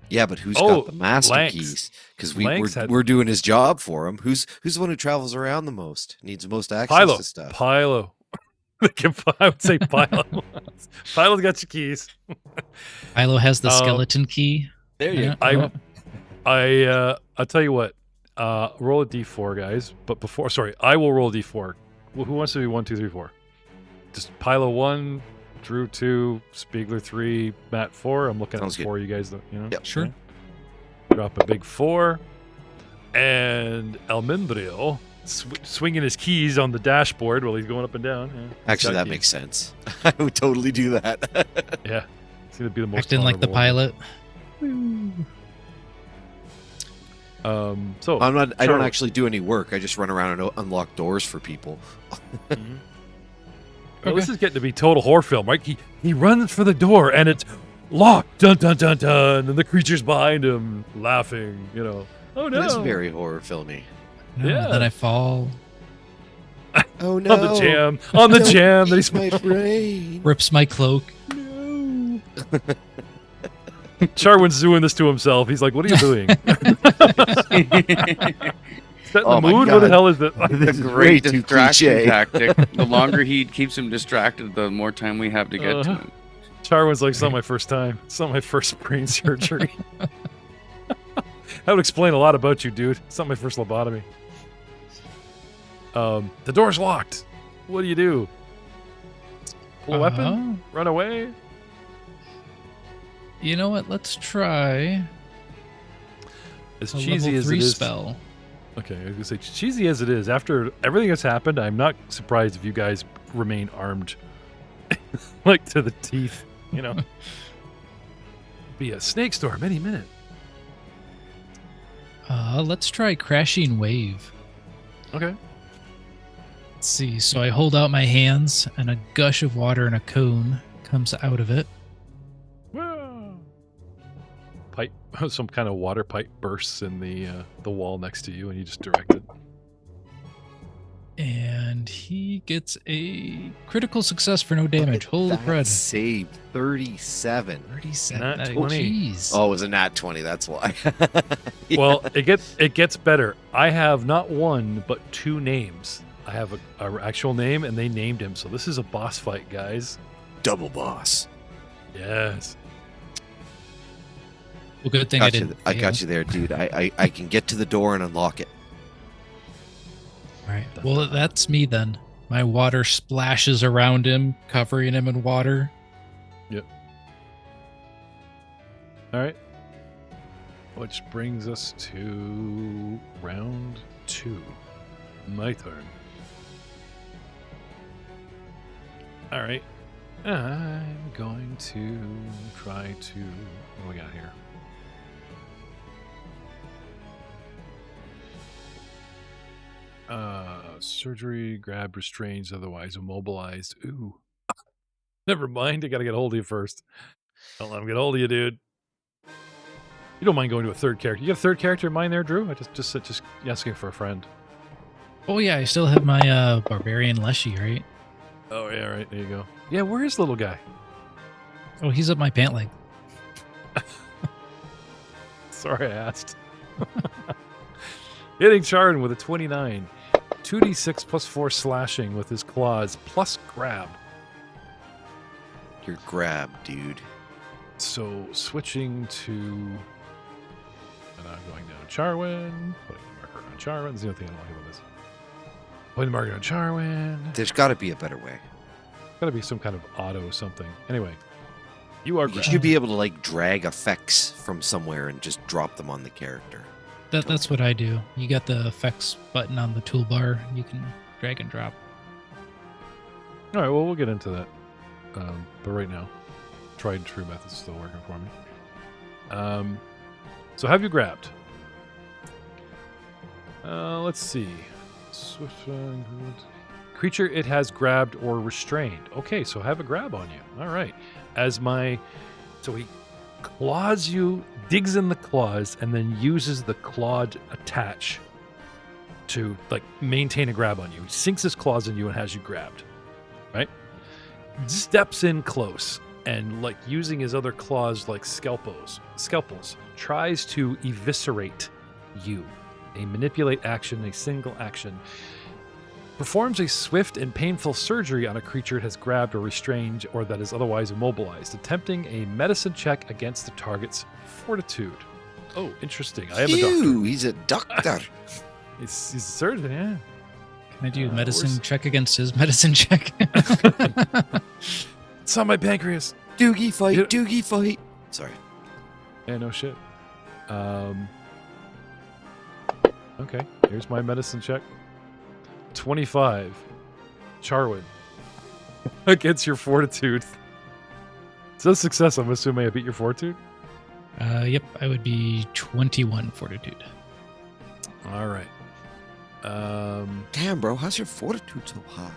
Yeah, but who's Oh, got the master Lanx. keys? Because Lanx had- we're doing his job for him. Who's the one who travels around the most? Needs the most access Pilo. to stuff. Pilo. I would say Pilo. Pilo's got your keys. Philo has the Oh. skeleton key. There you Yeah. go. I'll tell you what. Roll a d4, guys. But I will roll a d4. Who wants to be 1, 2, 3, 4? Just Pilo 1, Drew 2, Spiegler 3, Matt 4. I'm looking Sounds at good. 4. You guys, Yep. Sure. Drop a big 4. And Almendrio swinging his keys on the dashboard while he's going up and down. Yeah, he's Actually, got that keys. makes sense. I would totally do that. Yeah. It's going to be the most Acting like the honorable pilot. one. So I don't Sure. actually do any work. I just run around and unlock doors for people. Well, this is getting to be total horror film, right? He runs for the door and it's locked. Dun dun dun dun, and the creature's behind him laughing. Oh no! It is very horror filmy. No, Yeah. Then I fall. Oh no! On the jam. On the Don't jam. That eat he's my brain. Rips my cloak. No. Charwin's doing this to himself. He's like, "What are you doing? Set in Oh the my mood? What the God. hell is it?" This is way Great too distraction cliche. tactic. The longer he keeps him distracted, the more time we have to get to him. Charwin's like, "It's not my first time. It's not my first brain surgery." That would explain a lot about you, dude. It's not my first lobotomy. The door's locked. What do you do? Pull a weapon? Run away? You know what? Let's try As a cheesy level as 3 it is. spell. Okay, I was gonna say cheesy as it is. After everything that's happened, I'm not surprised if you guys remain armed, like to the teeth. You know, be a snake storm any minute. Let's try Crashing Wave. Okay. Let's see. So I hold out my hands, and a gush of water in a cone comes out of it. Whoa. Pipe, some kind of water pipe bursts in the wall next to you, and you just direct it. And he gets a critical success for no damage. Holy That crud. saved 37. 37. Nat 20. Jeez. Oh, it was a nat 20. That's why. Yeah. Well, it gets better. I have not one but two names. I have a actual name, and they named him. So this is a boss fight, guys. Double boss. Yes. Well, good thing I didn't. I got you there, dude. I can get to the door and unlock it. All right. Well, that's me then. My water splashes around him, covering him in water. All right. Which brings us to round 2. My turn. All right. I'm going to try to... What do we got here? Surgery, grab, restrains, otherwise immobilized. Ooh. Never mind. I got to get a hold of you first. Don't let him get a hold of you, dude. You don't mind going to a third character. You got a third character in mind there, Drew? I just asking for a friend. Oh, yeah. I still have my Barbarian Leshy, right? Oh, yeah, right. There you go. Yeah, where is the little guy? Oh, he's up my pant leg. Sorry, I asked. Hitting Charin with a 29. 2d6 plus 4 slashing with his claws, plus grab. Your grab, dude. So, switching to... And I'm going down to Charwin. Putting the marker on Charwin. That's the only thing I don't like about this. Putting the marker on Charwin. There's got to be a better way. Gotta be some kind of auto something. Anyway, you are You grabbed. should be able to like drag effects from somewhere and just drop them on the character. That's what I do. You got the effects button on the toolbar. You can drag and drop. All right, well, we'll get into that. But right now, tried and true method's still working for me. So have you grabbed? Let's see. Swift creature it has grabbed or restrained. Okay, so have a grab on you. All right. So he claws you, digs in the claws, and then uses the clawed attach to like maintain a grab on you. He sinks his claws in you and has you grabbed. Right? Steps in close and like using his other claws like scalpels, tries to eviscerate you. A manipulate action, a single action. Performs a swift and painful surgery on a creature it has grabbed or restrained or that is otherwise immobilized, attempting a medicine check against the target's fortitude. Oh, interesting. I am a doctor. Ew, he's a doctor. He's a surgeon, yeah. Can I do medicine where's- check against his medicine check? It's on my pancreas. Doogie fight, Yeah. doogie fight. Sorry. Yeah, no shit. Okay, here's my medicine check. 25. Charwin. Against your fortitude. So success, I'm assuming I beat your fortitude? Yep, I would be 21 fortitude. All right. Damn, bro, how's your fortitude so high?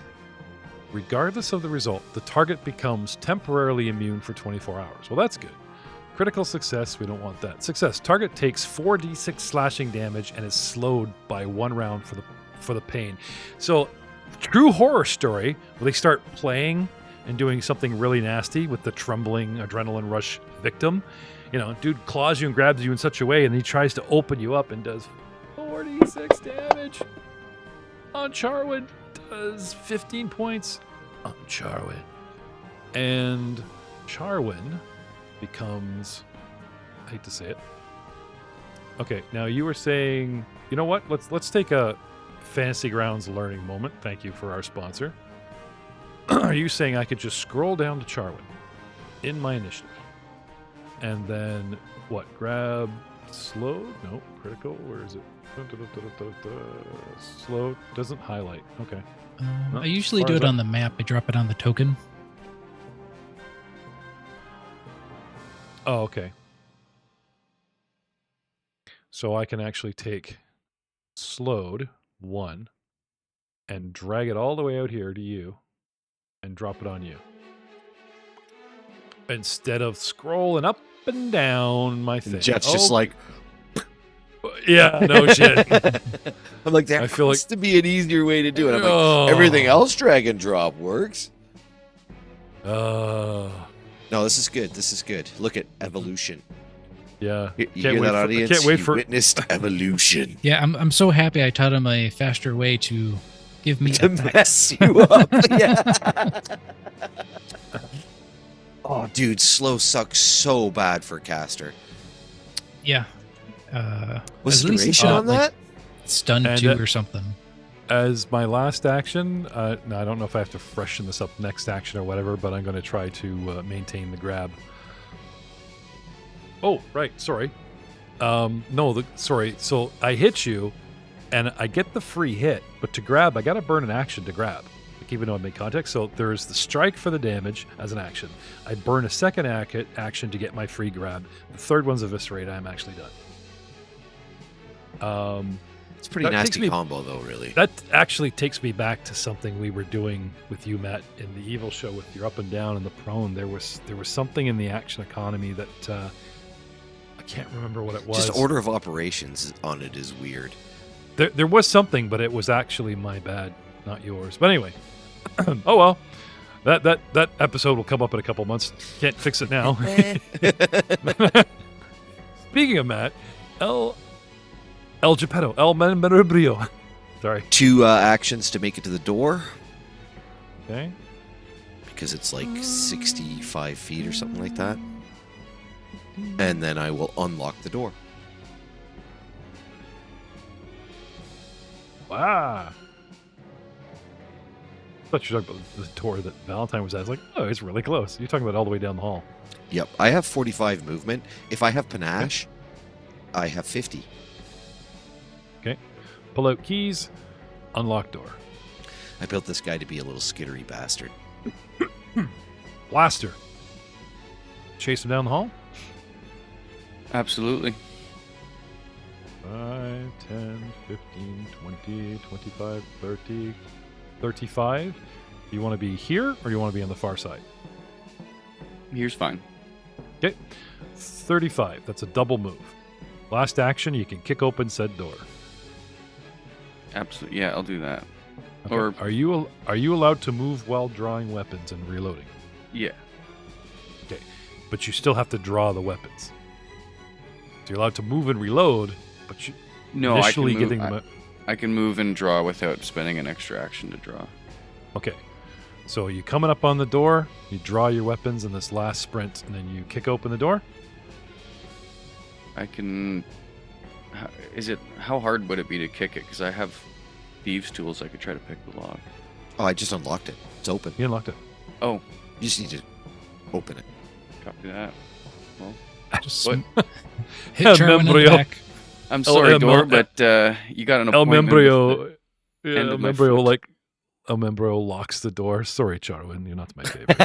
Regardless of the result, the target becomes temporarily immune for 24 hours. Well, that's good. Critical success, we don't want that. Success, target takes 4d6 slashing damage and is slowed by 1 round for the pain. So true horror story where they start playing and doing something really nasty with the trembling adrenaline rush victim. You know, dude claws you and grabs you in such a way, and he tries to open you up and does 46 damage on Charwin, does 15 points on Charwin. And Charwin becomes, I hate to say it. Okay, now you were saying, you know what? Let's take a Fantasy Grounds learning moment. Thank you for our sponsor. Are you saying I could just scroll down to Charwin in my initiative? And then what? Grab slow? No, critical. Where is it? Slow doesn't highlight. Okay. I usually do it on the map. I drop it on the token. Oh, okay. So I can actually take slowed 1 and drag it all the way out here to you and drop it on you. Instead of scrolling up and down my thing. Jeff's just like, yeah, no shit. I'm like, there I feel has to be an easier way to do it. I'm like, everything else drag and drop works. No, this is good. This is good. Look at evolution. Yeah. You hear that, audience? Can't wait You for witnessed evolution. Yeah, I'm so happy I taught him a faster way to give me To attacks. mess you up. Yeah. Oh, dude, slow sucks so bad for caster. Yeah. What's at the least it duration shot, on that? Stun And, 2 or something. as my last action, now I don't know if I have to freshen this up next action or whatever, but I'm going to try to maintain the grab. Oh, right. Sorry. Sorry. So I hit you, and I get the free hit, but to grab, I got to burn an action to grab, like, even though I made contact. So there's the strike for the damage as an action. I burn a second action to get my free grab. The third one's eviscerate. I'm actually done. It's a pretty that takes nasty me- combo, though, really. That actually takes me back to something we were doing with you, Matt, in the evil show with your up and down and the prone. There was something in the action economy that I can't remember what it was. Just order of operations on it is weird. There was something, but it was actually my bad, not yours. But anyway, oh well. That episode will come up in a couple months. Can't fix it now. Speaking of Matt, El Geppetto, El Membrio. Sorry. 2 actions to make it to the door, Okay. because it's like 65 feet or something like that. And then I will unlock the door. Wow. I thought you were talking about the door that Valentine was at. I was like, oh, it's really close. You're talking about all the way down the hall. Yep, I have 45 movement. If I have panache, I have 50. Okay. Pull out keys, unlock door. I built this guy to be a little skittery bastard. Blaster. Chase him down the hall. Absolutely. 5, 10, 15, 20, 25, 30, 35. Do you want to be here or do you want to be on the far side? Here's fine. Okay. 35. That's a double move. Last action, you can kick open said door. Absolutely. Yeah, I'll do that. Okay. Or Are you allowed to move while drawing weapons and reloading? yeah. Okay. But you still have to draw the weapons. So you're allowed to move and reload, but you No, initially I can move. getting them. I can move and draw without spending an extra action to draw. Okay. So you coming up on the door, you draw your weapons in this last sprint, and then you kick open the door. I can. How hard would it be to kick it? Because I have thieves' tools. I could try to pick the lock. Oh, I just unlocked it. It's open. You unlocked it. Oh, You just need to open it. copy that. Well, Just What? hit Charwin in the Membrio. back. I'm sorry, El Door, Mem- but you got an El appointment. with Membrio. Yeah, end El of my Membrio foot. El Membrio locks the door. Sorry, Charwin, you're not my favorite.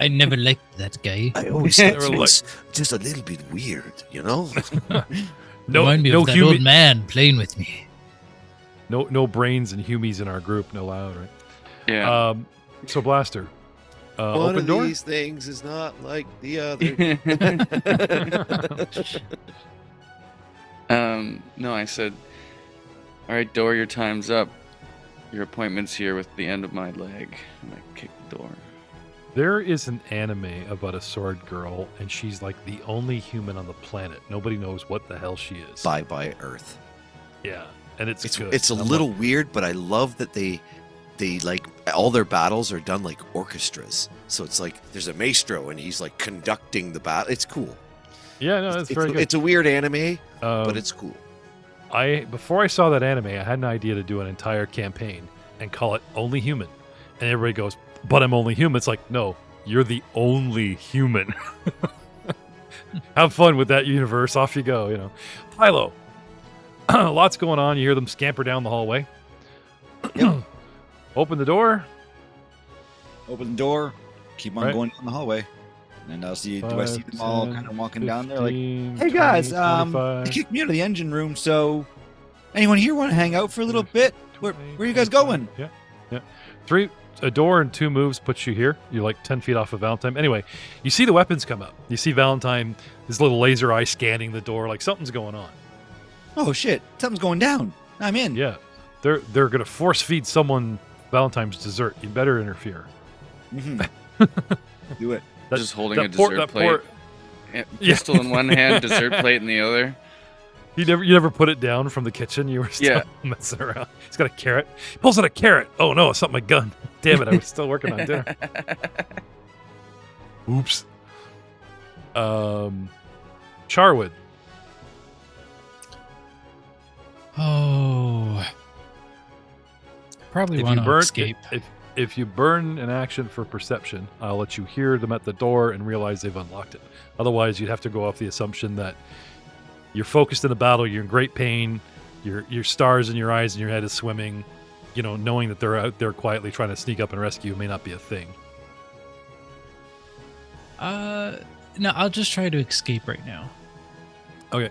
I never liked that guy. I always thought thought it it was was just a little bit weird, you know? Remind me of that old man playing with me. no brains and humies in our group, no loud, right? Yeah. So Blaster, One open of door. these things is not like the other. No, I said All right, door, your time's up. Your appointment's here with the end of my leg. And I kick the door. There is an anime about a sword girl, and she's like the only human on the planet. Nobody knows what the hell she is. Bye Earth. Yeah, and it's good. It's a I'm little like, weird, but I love that they like all their battles are done like orchestras. So it's like there's a maestro and he's like conducting the battle. It's cool. yeah, no, it's very good. It's a weird anime, but Um, it's cool. Before I saw that anime, I had an idea to do an entire campaign and call it Only Human, and everybody goes, "But I'm only human." It's like, no, you're the only human. Have fun with that universe. Off you go. You know, Pilo. Lots going on. You hear them scamper down the hallway. Yep. Open the door. Open the door. Keep on Right. going down the hallway. And I'll see. Do I see 5, them all 10, kind of walking down there? Like, 15, hey guys, 20, they 25. kicked me out of the engine room. So, anyone here want to hang out for a little bit? Where are you guys going? Yeah. A door and 2 moves puts you here. You're like 10 feet off of Valentine. Anyway, you see the weapons come up. You see Valentine, his little laser eye scanning the door, like something's going on. Oh shit! Something's going down. I'm in. Yeah, they're gonna force feed someone Valentine's dessert. You better interfere. Mhm. Do it. That- Just holding a that poor- dessert that plate. poor- Yeah, Yeah. Pistol in one hand, dessert plate in the other. You never put it down from the kitchen. You were still Yeah. messing around. He's got a carrot. He pulls out a carrot. Oh no, it's not my gun. Damn it! I was still working on dinner. Oops. Charwood. Oh. Probably If you want to burn escape. if you burn an action for perception, I'll let you hear them at the door and realize they've unlocked it. Otherwise, you'd have to go off the assumption that you're focused in the battle, you're in great pain, your stars in your eyes and your head is swimming. You know, knowing that they're out there quietly trying to sneak up and rescue you may not be a thing. No, I'll just try to escape right now. Okay.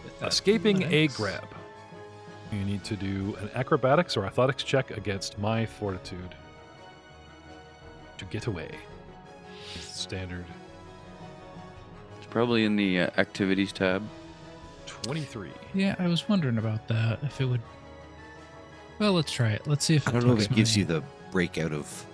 With Escaping a athletics. grab. You need to do an acrobatics or athletics check against my fortitude to get away. Standard It's probably in the activities tab. 23. Yeah, I was wondering about that. If it would. Well, let's try it. Let's see if I don't know if takes it gives my- you the breakout of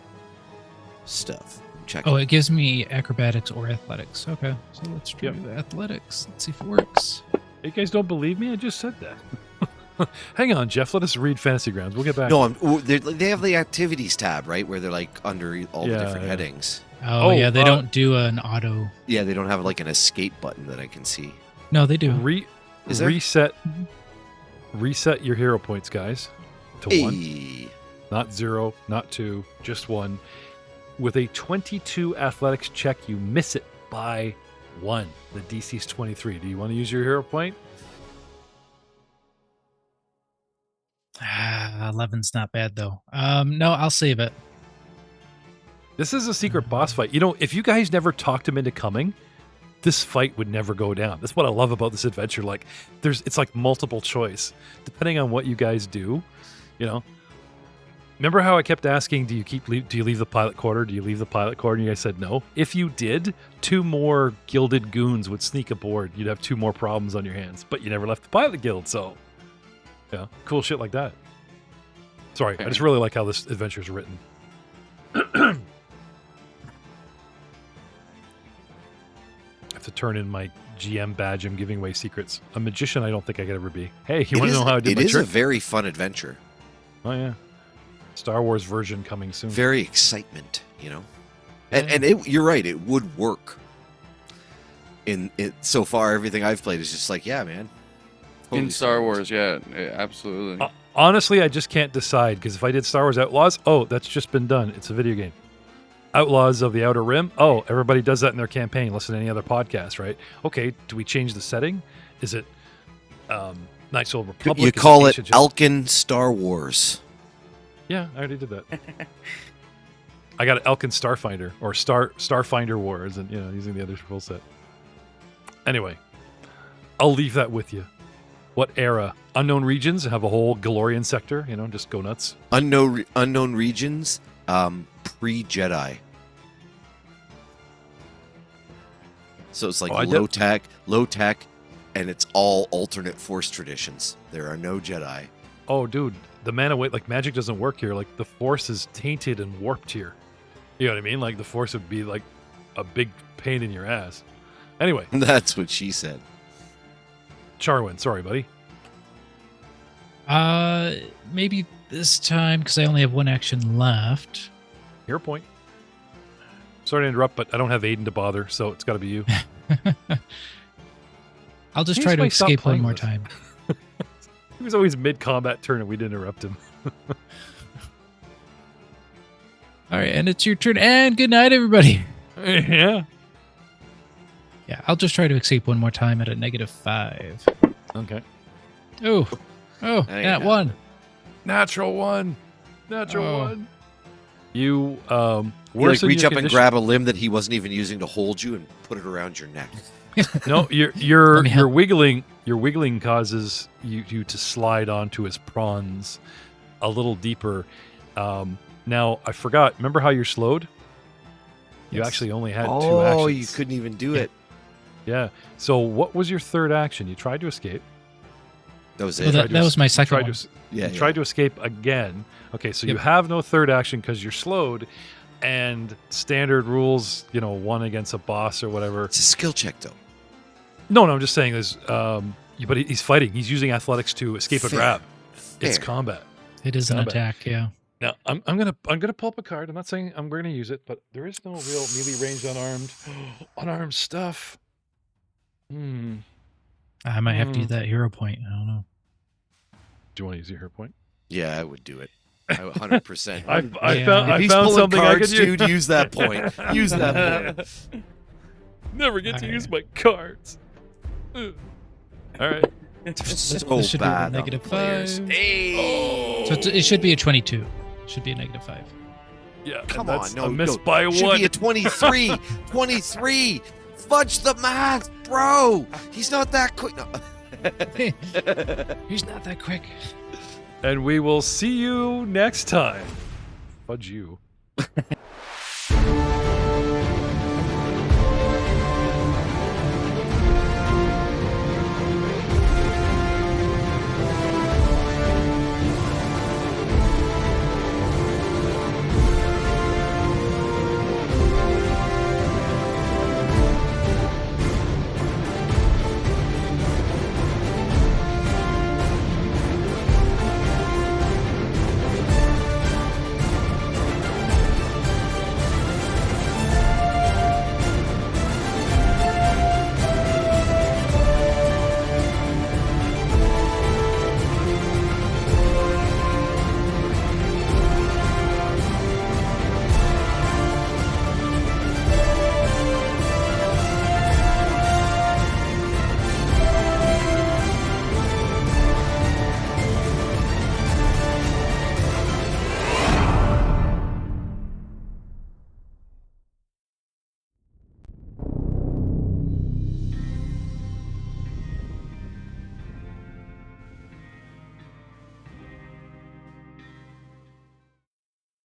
stuff. Check. Oh, it gives me acrobatics or athletics. Okay, so let's try Yep. the athletics. Let's see if it works. You guys don't believe me? I just said that. Hang on, Jeff. Let us read Fantasy Grounds. We'll get back. No, they have the activities tab, right, where they're like under all the Yeah, different yeah. headings. Oh, Oh, yeah, they don't do an auto. Yeah, they don't have like an escape button that I can see. No, they do. Is there? Reset your hero points, guys, to 1. Hey. Not 0, not 2, just 1. With a 22 athletics check, you miss it by 1. The DC's 23. Do you want to use your hero point? 11's not bad though. No, I'll save it. This is a secret boss fight. You know, if you guys never talked him into coming, this fight would never go down. That's what I love about this adventure. Like, it's like multiple choice, depending on what you guys do. You know, remember how I kept asking, do you leave the pilot quarter? Do you leave the pilot quarter? And you guys said no. If you did, 2 more gilded goons would sneak aboard. You'd have 2 more problems on your hands. But you never left the pilot guild, so yeah, cool shit like that. Sorry, I just really like how this adventure is written. I have to turn in my GM badge. I'm giving away secrets. A magician, I don't think I could ever be. Hey, you want to know how I did It my is a trick? very fun adventure. Oh yeah, Star Wars version coming soon. Very excitement, you know. Yeah. And you're right, it would work. In it so far, everything I've played is just like, yeah, man. Totally In Star Wars, yeah, absolutely. Honestly, I just can't decide because if I did Star Wars Outlaws, oh, that's just been done. It's a video game. Outlaws of the Outer Rim. Oh, everybody does that in their campaign. Listen to any other podcast, right? Okay, do we change the setting? Is it Knights of the Republic? You Is call it Ancient Gen- AlkenStar Wars. Yeah, I already did that. I got an AlkenStar Finder or Starfinder Wars, and using the other rule set. Anyway, I'll leave that with you. What era? Unknown regions have a whole Galorian sector. Just go nuts. Unknown regions, pre-Jedi. So it's like Oh, I low tech, and it's all alternate Force traditions. There are no Jedi. Oh, dude, the mana weight, like magic doesn't work here. Like the Force is tainted and warped here. You know what I mean? Like the Force would be like a big pain in your ass. Anyway, That's what she said. Charwin, sorry, buddy. Maybe this time because I only have one action left. Your point. Sorry to interrupt, but I don't have Aiden to bother, so it's got to be you. I'll just Please try to wait, stop escape one playing more this. time. He was always mid-combat turn, and we'd interrupt him. All right, and it's your turn. And good night, everybody. Yeah. Yeah, I'll just try to escape one more time at a -5. Okay. Oh, That ain't that happening. one. Natural one. Natural Oh. one. You You like worsen reach your up and condition- grab a limb that he wasn't even using to hold you and put it around your neck. No, Let me your help. wiggling. Your wiggling causes you to slide onto his prawns a little deeper. Now I forgot. Remember how you're slowed? You Yes. actually only had 2 Oh, actions. you couldn't even do Yeah. it. Yeah. So what was your third action? You tried to escape. That was Well, it. that was my You second tried one. to yeah, you tried to escape again. Okay, so you Yep. have no third action because you're slowed, and standard rules, one against a boss or whatever. It's a skill check, though. No, I'm just saying there's, but he's fighting. He's using athletics to escape a Fair. grab. It's Fair. combat. It is an Combat. attack, yeah. Now I'm gonna pull up a card. I'm not saying I'm going to use it, but there is no real melee range unarmed stuff. I might have to use that hero point. I don't know. Do you want to use your hero point? Yeah, I would do it. 100%. I Yeah. found If I he's found pulling something cards, I could use. dude, use that point. Use that point. Never get to Alright. use my cards. Ugh. All right. They're This so should be bad a on the players. -5. Hey! So it should be a 22. It should be a -5. Yeah. and Come that's on, no, a miss no. by Should one. be a 23. 23. Fudge the math, bro. He's not that quick. No. He's not that quick. And we will see you next time. Fudge you.